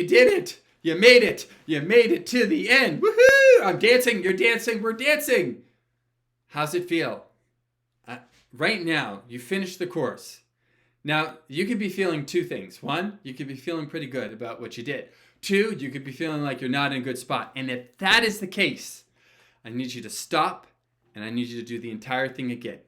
you did it. You made it. You made it to the end. Woohoo! I'm dancing. You're dancing. We're dancing. How's it feel? Right now, you finished the course. Now, you could be feeling two things. One, you could be feeling pretty good about what you did. Two, you could be feeling like you're not in a good spot. And if that is the case, I need you to stop and I need you to do the entire thing again.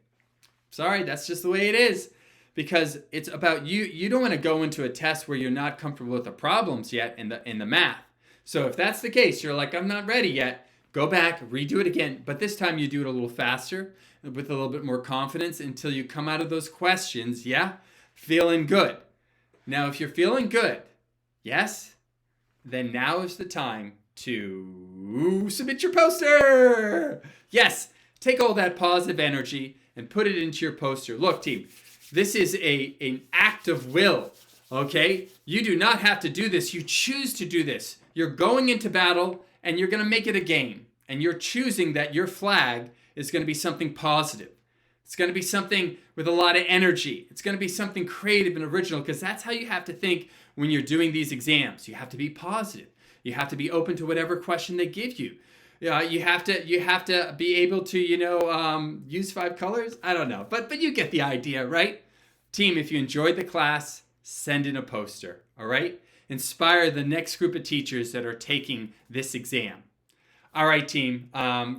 Sorry, that's just the way it is. Because it's about you. You don't want to go into a test where you're not comfortable with the problems yet in the math. So if that's the case, you're like, I'm not ready yet. Go back, redo it again. But this time you do it a little faster with a little bit more confidence until you come out of those questions, feeling good. Now, if you're feeling good, yes, then now is the time to submit your poster. Yes, take all that positive energy and put it into your poster. Look, team, this is an act of will, okay? You do not have to do this. You choose to do this. You're going into battle and you're going to make it a game. And you're choosing that your flag is going to be something positive. It's going to be something with a lot of energy. It's going to be something creative and original because that's how you have to think when you're doing these exams. You have to be positive. You have to be open to whatever question they give you. You have to be able to, use 5 colors. I don't know, but you get the idea, right? Team, if you enjoyed the class, send in a poster, all right? Inspire the next group of teachers that are taking this exam. All right, team,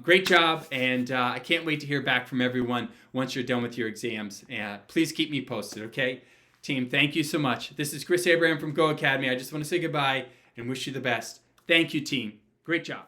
great job, and I can't wait to hear back from everyone once you're done with your exams. Please keep me posted, okay? Team, thank you so much. This is Chris Abraham from Go Academy. I just want to say goodbye and wish you the best. Thank you, team. Great job.